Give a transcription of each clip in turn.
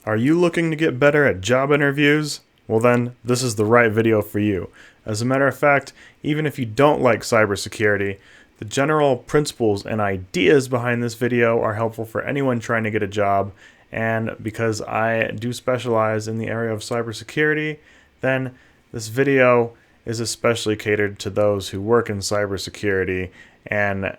Are you looking to get better at job interviews? Well then, this is the right video for you. As a matter of fact, even if you don't like cybersecurity, the general principles and ideas behind this video are helpful for anyone trying to get a job, and because I do specialize in the area of cybersecurity, then this video is especially catered to those who work in cybersecurity and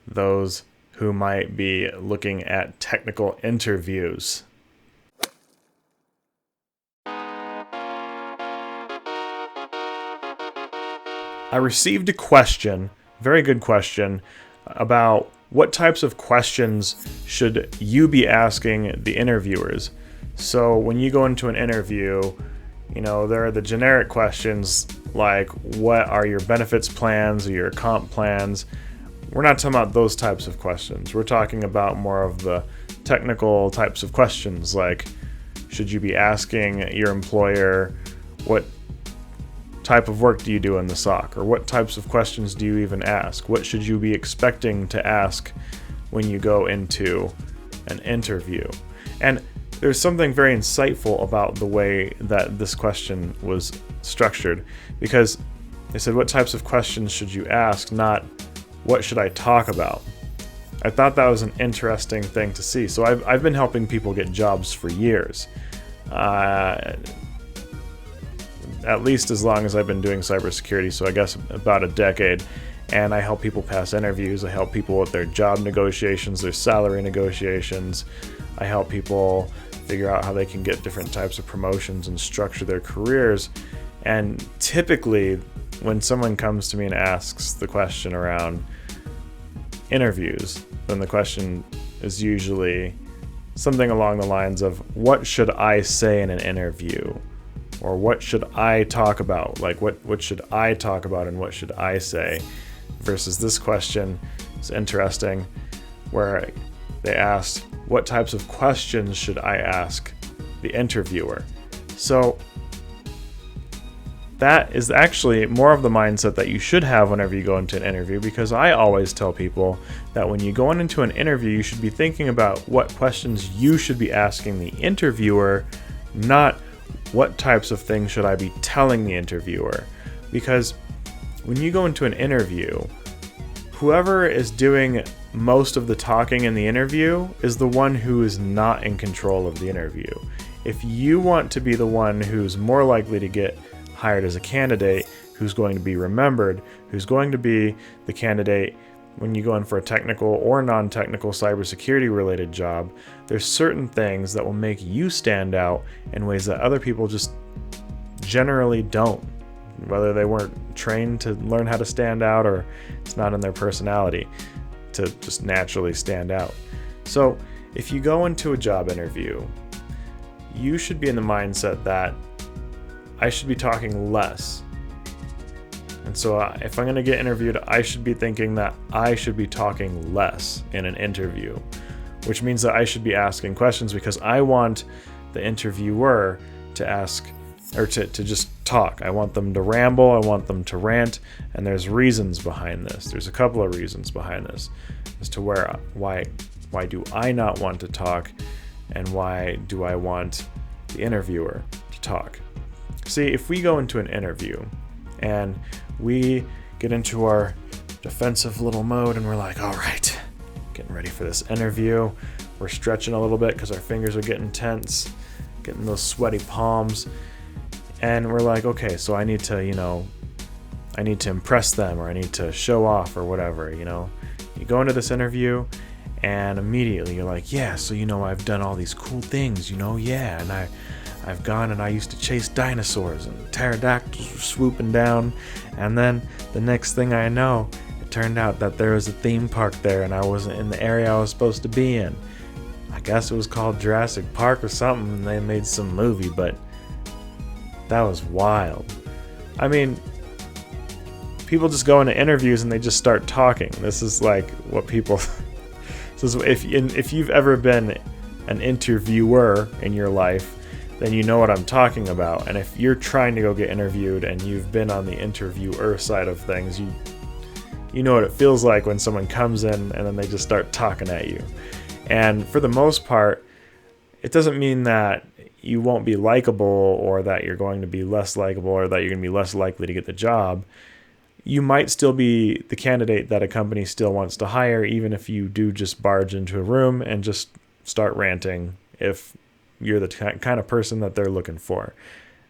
those who might be looking at technical interviews. I received a question, very good question, about what types of questions should you be asking the interviewers. So when you go into an interview, there are the generic questions like what are your benefits plans or your comp plans. We're not talking about those types of questions. We're talking about more of the technical types of questions, like should you be asking your employer what type of work do you do in the SOC, or what types of questions do you even ask? What should you be expecting to ask when you go into an interview? And there's something very insightful about the way that this question was structured, because they said what types of questions should you ask, not what should I talk about. I thought that was an interesting thing to see. So I've been helping people get jobs for years. At least as long as I've been doing cybersecurity, so I guess about a decade. And I help people pass interviews, I help people with their job negotiations, their salary negotiations. I help people figure out how they can get different types of promotions and structure their careers. And typically, when someone comes to me and asks the question around interviews, then the question is usually something along the lines of, what should I say in an interview? Or what should I talk about? Like what should I talk about and what should I say? Versus this question is interesting, where they asked, what types of questions should I ask the interviewer? So that is actually more of the mindset that you should have whenever you go into an interview, because I always tell people that when you go into an interview, you should be thinking about what questions you should be asking the interviewer, not what types of things should I be telling the interviewer. Because when you go into an interview, whoever is doing most of the talking in the interview is the one who is not in control of the interview. If you want to be the one who's more likely to get hired as a candidate, who's going to be remembered, who's going to be the candidate when you go in for a technical or non-technical cybersecurity related job, there's certain things that will make you stand out in ways that other people just generally don't, whether they weren't trained to learn how to stand out or it's not in their personality to just naturally stand out. So if you go into a job interview, you should be in the mindset that I should be talking less. And so if I'm going to get interviewed, I should be thinking that I should be talking less in an interview, which means that I should be asking questions because I want the interviewer to ask, or to just talk. I want them to ramble, I want them to rant, and there's reasons behind this. There's a couple of reasons behind this as to why do I not want to talk, and why do I want the interviewer to talk. See, if we go into an interview and we get into our defensive little mode and we're like, all right, getting ready for this interview. We're stretching a little bit because our fingers are getting tense, getting those sweaty palms. And we're like, okay, so I need to impress them, or I need to show off or whatever, You go into this interview and immediately you're like, yeah, so I've done all these cool things, yeah, and I've gone and I used to chase dinosaurs and pterodactyls were swooping down, and then the next thing I know, it turned out that there was a theme park there and I wasn't in the area I was supposed to be in. I guess it was called Jurassic Park or something, and they made some movie, but that was wild. I mean, people just go into interviews and they just start talking. This is like what people... So if you've ever been an interviewer in your life, then you know what I'm talking about. And if you're trying to go get interviewed and you've been on the interviewer side of things, you know what it feels like when someone comes in and then they just start talking at you. And for the most part, it doesn't mean that you won't be likable or that you're going to be less likable or that you're going to be less likely to get the job. You might still be the candidate that a company still wants to hire, even if you do just barge into a room and just start ranting if you're the kind of person that they're looking for.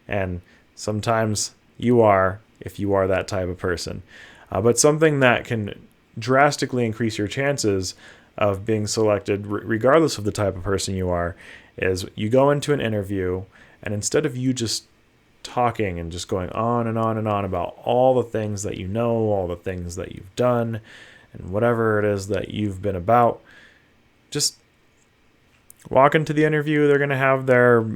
And sometimes you are, if you are that type of person. But something that can drastically increase your chances of being selected, regardless of the type of person you are, is you go into an interview, and instead of you just talking and just going on and on and on about all the things that you know, all the things that you've done, and whatever it is that you've been about, just walk into the interview. They're going to have their,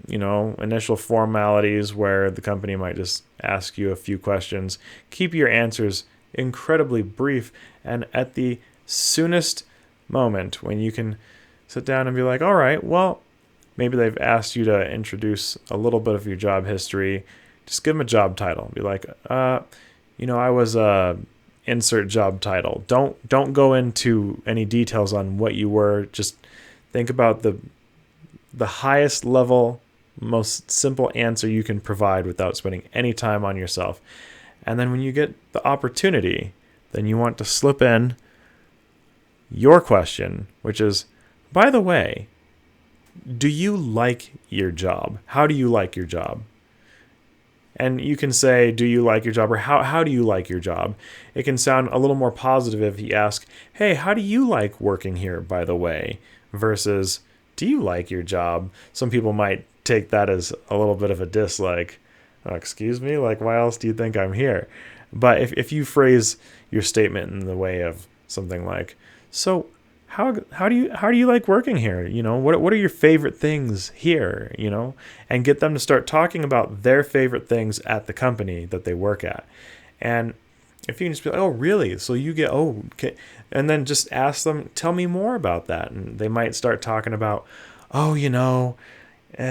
initial formalities where the company might just ask you a few questions. Keep your answers incredibly brief, and at the soonest moment when you can sit down and be like, all right, well, maybe they've asked you to introduce a little bit of your job history. Just give them a job title. Be like, I was insert job title. Don't go into any details on what you were. Just think about the highest level, most simple answer you can provide without spending any time on yourself. And then when you get the opportunity, then you want to slip in your question, which is, by the way, do you like your job? How do you like your job? And you can say, do you like your job? Or how do you like your job? It can sound a little more positive if you ask, hey, how do you like working here, by the way? Versus, do you like your job? Some people might take that as a little bit of a diss, like, oh, excuse me? Like, why else do you think I'm here? But if you phrase your statement in the way of something like, so how do you like working here? What are your favorite things here? And get them to start talking about their favorite things at the company that they work at. And if you can just be like, oh, really? So you get, oh, okay. And then just ask them, tell me more about that. And they might start talking about, oh,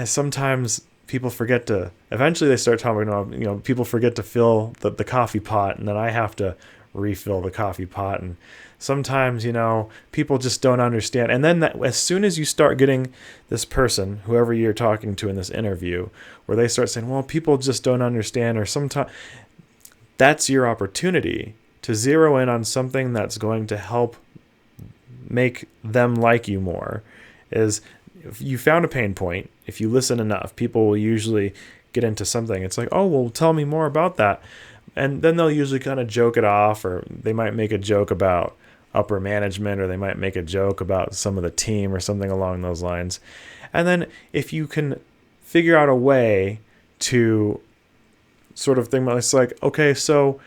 sometimes people forget to, eventually they start talking about, people forget to fill the coffee pot, and then I have to refill the coffee pot. And sometimes, people just don't understand. And then as soon as you start getting this person, whoever you're talking to in this interview, where they start saying, well, people just don't understand, or sometimes, that's your opportunity to zero in on something that's going to help make them like you more. Is if you found a pain point, if you listen enough, people will usually get into something. It's like, oh, well, tell me more about that. And then they'll usually kind of joke it off, or they might make a joke about upper management, or they might make a joke about some of the team or something along those lines. And then if you can figure out a way to sort of think about, it's like, okay, so,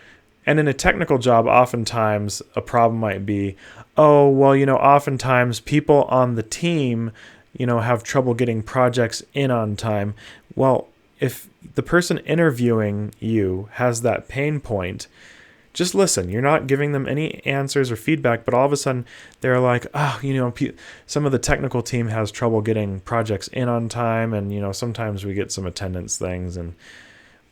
and in a technical job, oftentimes a problem might be, oh, well, oftentimes people on the team, have trouble getting projects in on time. Well, if the person interviewing you has that pain point, just listen. You're not giving them any answers or feedback, but all of a sudden they're like, oh, some of the technical team has trouble getting projects in on time, and sometimes we get some attendance things,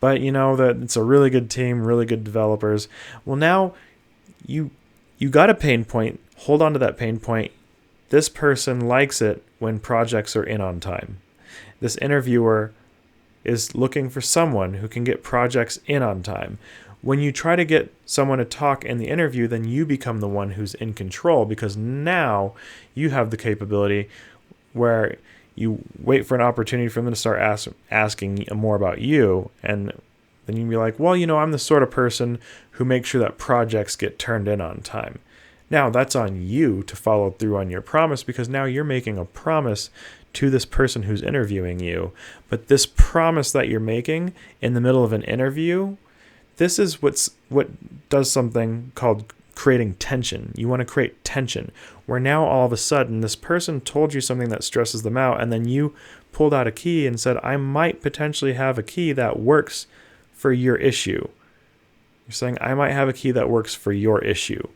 but that it's a really good team, really good developers. Well, now you got a pain point. Hold on to that pain point. This person likes it when projects are in on time. This interviewer is looking for someone who can get projects in on time. When you try to get someone to talk in the interview, then you become the one who's in control, because now you have the capability where you wait for an opportunity for them to start asking more about you, and then you can be like, well, I'm the sort of person who makes sure that projects get turned in on time. Now, that's on you to follow through on your promise, because now you're making a promise to this person who's interviewing you. But this promise that you're making in the middle of an interview, this is what does something called creating tension. You want to create tension, where now all of a sudden this person told you something that stresses them out, and then you pulled out a key and said, I might potentially have a key that works for your issue. You're saying, I might have a key that works for your issue.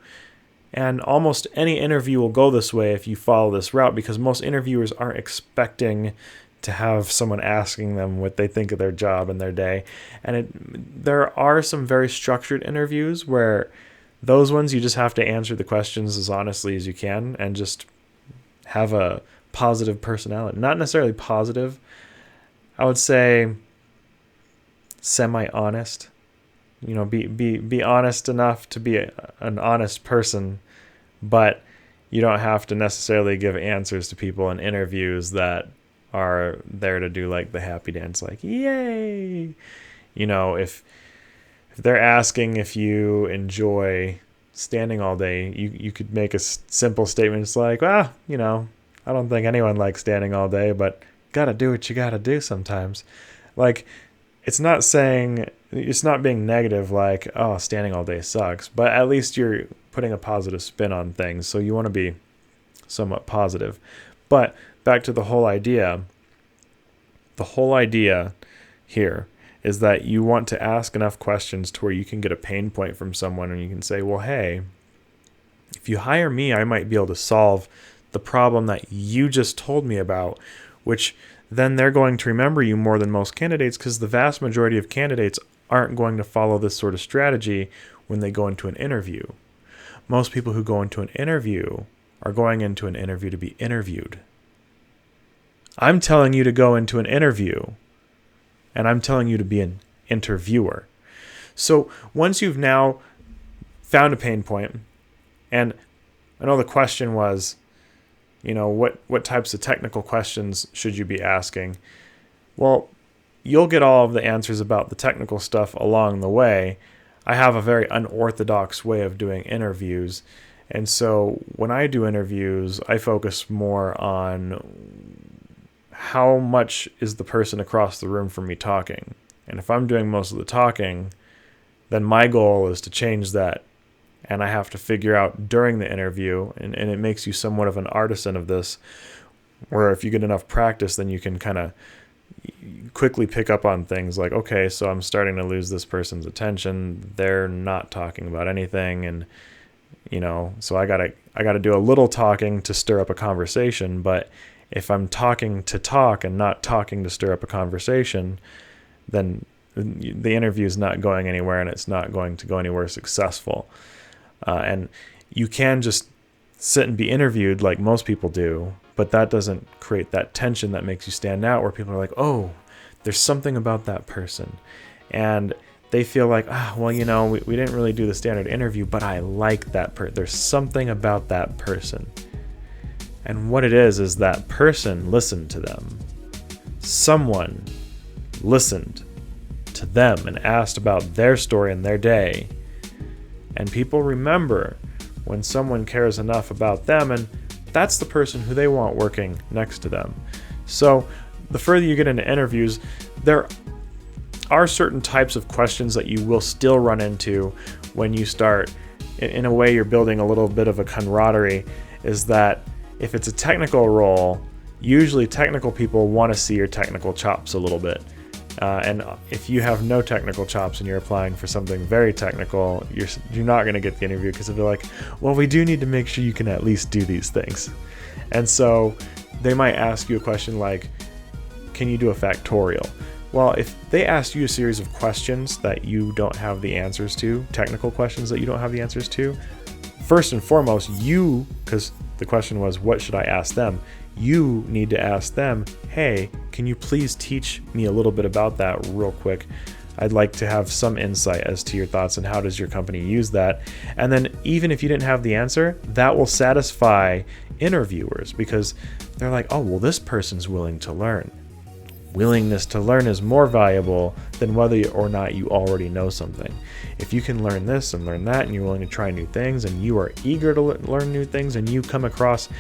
And almost any interview will go this way if you follow this route, because most interviewers aren't expecting to have someone asking them what they think of their job and their day. And there are some very structured interviews where those ones you just have to answer the questions as honestly as you can and just have a positive personality. Not necessarily positive. I would say semi-honest. Be honest enough to be an honest person, but you don't have to necessarily give answers to people in interviews that are there to do like the happy dance, like, yay. If they're asking if you enjoy standing all day, you could make a simple statement. It's like, I don't think anyone likes standing all day, but gotta do what you gotta do sometimes. Like, it's not being negative, like, oh, standing all day sucks, but at least you're putting a positive spin on things. So you want to be somewhat positive. But back to the whole idea. The whole idea here is that you want to ask enough questions to where you can get a pain point from someone and you can say, well, hey, if you hire me, I might be able to solve the problem that you just told me about, which then they're going to remember you more than most candidates, because the vast majority of candidates aren't going to follow this sort of strategy when they go into an interview. Most people who go into an interview are going into an interview to be interviewed. I'm telling you to go into an interview, and I'm telling you to be an interviewer. So once you've now found a pain point, and I know the question was, what types of technical questions should you be asking? Well, you'll get all of the answers about the technical stuff along the way. I have a very unorthodox way of doing interviews. And so when I do interviews, I focus more on how much is the person across the room from me talking. And if I'm doing most of the talking, then my goal is to change that. And I have to figure out during the interview, and it makes you somewhat of an artisan of this, where if you get enough practice, then you can kind of quickly pick up on things like, okay, so I'm starting to lose this person's attention. They're not talking about anything. And, so I gotta do a little talking to stir up a conversation. But if I'm talking to talk and not talking to stir up a conversation, then the interview is not going anywhere, and it's not going to go anywhere successful. And you can just sit and be interviewed like most people do, but that doesn't create that tension that makes you stand out, where people are like, oh, there's something about that person. And they feel like, we didn't really do the standard interview, but I like that person. There's something about that person. And what it is that person listened to them. Someone listened to them and asked about their story and their day. And people remember when someone cares enough about them, and that's the person who they want working next to them. So the further you get into interviews, there are certain types of questions that you will still run into when you start. In a way, you're building a little bit of a camaraderie, is that if it's a technical role, usually technical people want to see your technical chops a little bit. And if you have no technical chops and you're applying for something very technical, you're not going to get the interview, because they'll be like, well, we do need to make sure you can at least do these things. And so they might ask you a question like, can you do a factorial? Well, if they ask you a series of questions that you don't have the answers to, technical questions that you don't have the answers to, first and foremost, because the question was, what should I ask them? You need to ask them, hey, can you please teach me a little bit about that real quick? I'd like to have some insight as to your thoughts and how does your company use that? And then even if you didn't have the answer, that will satisfy interviewers, because they're like, oh, well, this person's willing to learn. Willingness to learn is more valuable than whether or not you already know something. If you can learn this and learn that, and you're willing to try new things, and you are eager to learn new things, and you come across,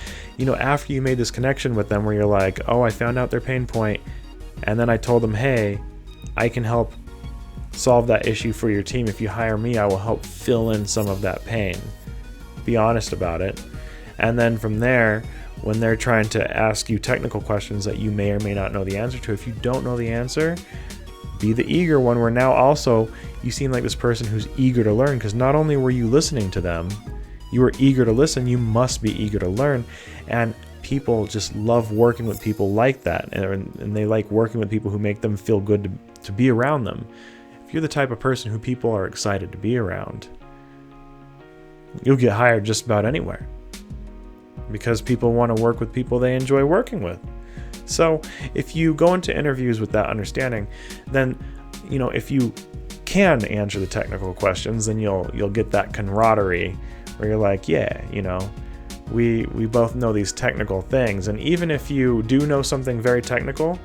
after you made this connection with them where you're like, oh, I found out their pain point, and then I told them, hey, I can help solve that issue for your team. If you hire me, I will help fill in some of that pain. Be honest about it. And then from there, when they're trying to ask you technical questions that you may or may not know the answer to, if you don't know the answer, be the eager one, where now also you seem like this person who's eager to learn, because not only were you listening to them, you were eager to listen, you must be eager to learn. And people just love working with people like that, and they like working with people who make them feel good to be around them. If you're the type of person who people are excited to be around, you'll get hired just about anywhere. because people want to work with people they enjoy working with. So if you go into interviews with that understanding, then, if you can answer the technical questions, then you'll get that camaraderie where you're like, yeah, we both know these technical things. And even if you do know something very technical,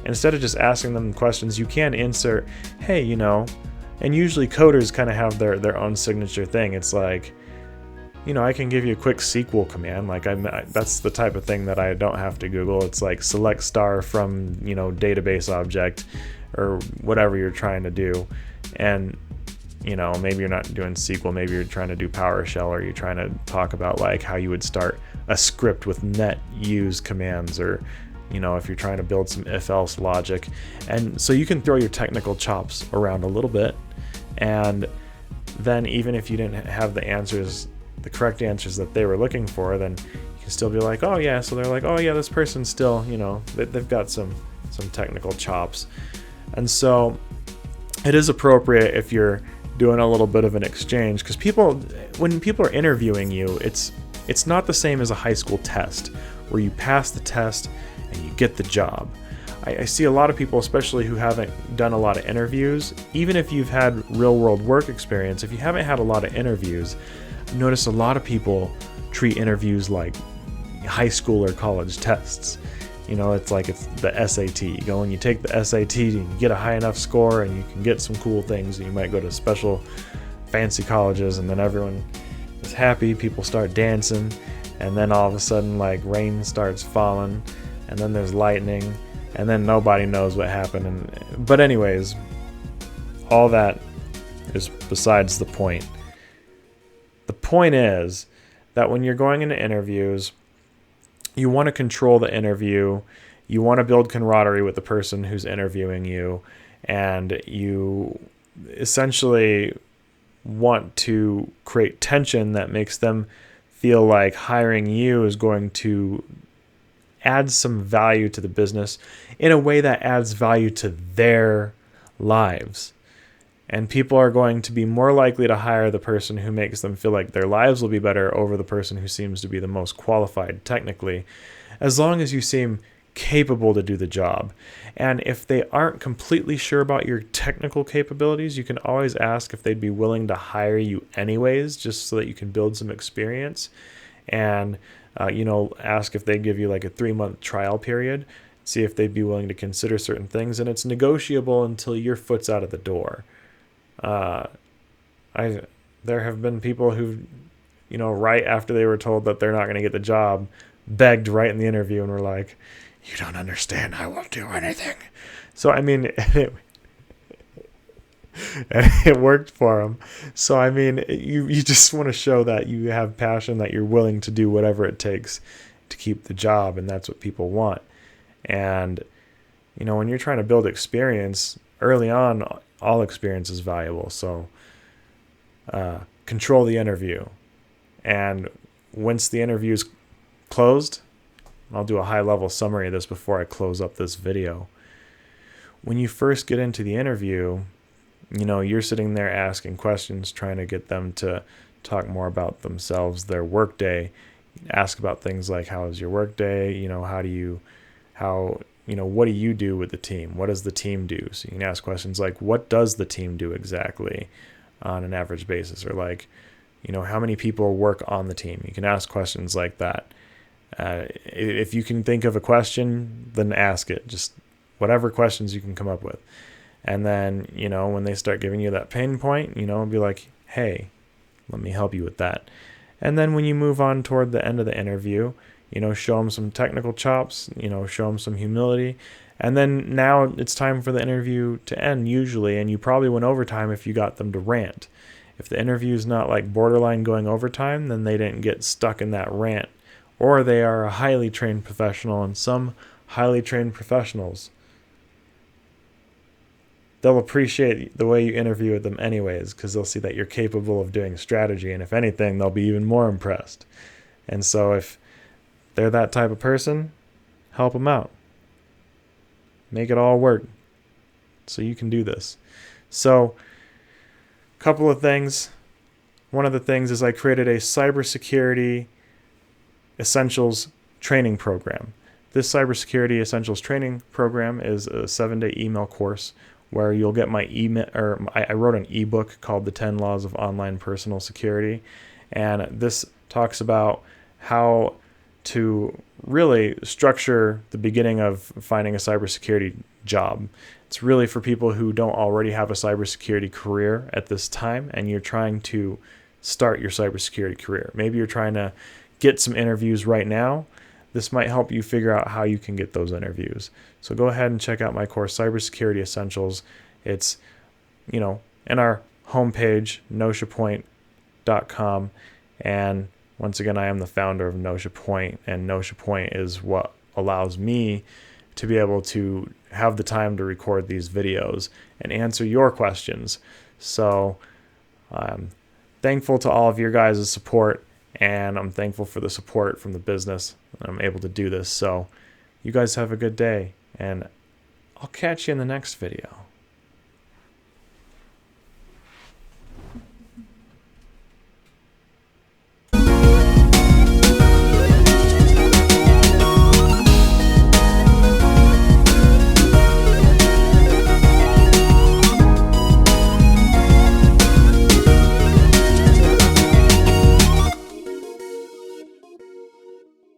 instead of just asking them questions, you can insert, hey, and usually coders kind of have their own signature thing. It's like, I can give you a quick SQL command. Like that's the type of thing that I don't have to Google. It's like select star from, database object or whatever you're trying to do. And, maybe you're not doing SQL. Maybe you're trying to do PowerShell, or you're trying to talk about like how you would start a script with net use commands, or, if you're trying to build some if-else logic. And so you can throw your technical chops around a little bit. And then even if you didn't have the correct answers that they were looking for, then you can still be like, oh yeah, so they're like, oh yeah, this person's still, they've got some technical chops. And so it is appropriate if you're doing a little bit of an exchange, because when people are interviewing you, it's not the same as a high school test where you pass the test and you get the job. I see a lot of people, especially who haven't done a lot of interviews, even if you've had real world work experience, if you haven't had a lot of interviews, I've noticed a lot of people treat interviews like high school or college tests. It's like it's the SAT. You go and you take the SAT and you get a high enough score and you can get some cool things, and you might go to special fancy colleges, and then everyone is happy, people start dancing, and then all of a sudden like rain starts falling, and then there's lightning, and then nobody knows what happened. But anyways, all that is besides the point. The point is that when you're going into interviews, you want to control the interview. You want to build camaraderie with the person who's interviewing you. And you essentially want to create tension that makes them feel like hiring you is going to add some value to the business in a way that adds value to their lives. And people are going to be more likely to hire the person who makes them feel like their lives will be better over the person who seems to be the most qualified technically, as long as you seem capable to do the job. And if they aren't completely sure about your technical capabilities, you can always ask if they'd be willing to hire you anyways, just so that you can build some experience. And, ask if they'd give you like a 3-month trial period, see if they'd be willing to consider certain things. And it's negotiable until your foot's out of the door. There have been people who, right after they were told that they're not going to get the job, begged right in the interview and were like, you don't understand, I won't do anything. So, it worked for them. So, you just want to show that you have passion, that you're willing to do whatever it takes to keep the job, and that's what people want. And, when you're trying to build experience early on, all experience is valuable. So control the interview. And once the interview is closed, I'll do a high-level summary of this before I close up this video. When you first get into the interview, you're sitting there asking questions, trying to get them to talk more about themselves, their workday. Ask about things like, how is your workday? What do you do with the team? What does the team do? So you can ask questions like, what does the team do exactly on an average basis? Or like, how many people work on the team? You can ask questions like that. If you can think of a question, then ask it. Just whatever questions you can come up with. And then, when they start giving you that pain point, be like, hey, let me help you with that. And then when you move on toward the end of the interview, show them some technical chops, show them some humility. And then now it's time for the interview to end usually, and you probably went overtime if you got them to rant. If the interview is not like borderline going overtime, then they didn't get stuck in that rant. Or they are a highly trained professional, and some highly trained professionals, they'll appreciate the way you interview with them anyways, because they'll see that you're capable of doing strategy, and if anything, they'll be even more impressed. And so if they're that type of person, help them out. Make it all work so you can do this. So, a couple of things. One of the things is I created a cybersecurity Essentials training program. This Cybersecurity Essentials training program is a 7-day email course where you'll get my email, or I wrote an ebook called The 10 Laws of Online Personal Security, and this talks about how to really structure the beginning of finding a cybersecurity job. It's really for people who don't already have a cybersecurity career at this time and you're trying to start your cybersecurity career. Maybe you're trying to get some interviews right now. This might help you figure out how you can get those interviews. So go ahead and check out my course, Cybersecurity Essentials. It's, in our homepage, noshapoint.com. And once again, I am the founder of Nosha Point, and Nosha Point is what allows me to be able to have the time to record these videos and answer your questions. So I'm thankful to all of your guys' support, and I'm thankful for the support from the business. I'm able to do this. So you guys have a good day, and I'll catch you in the next video.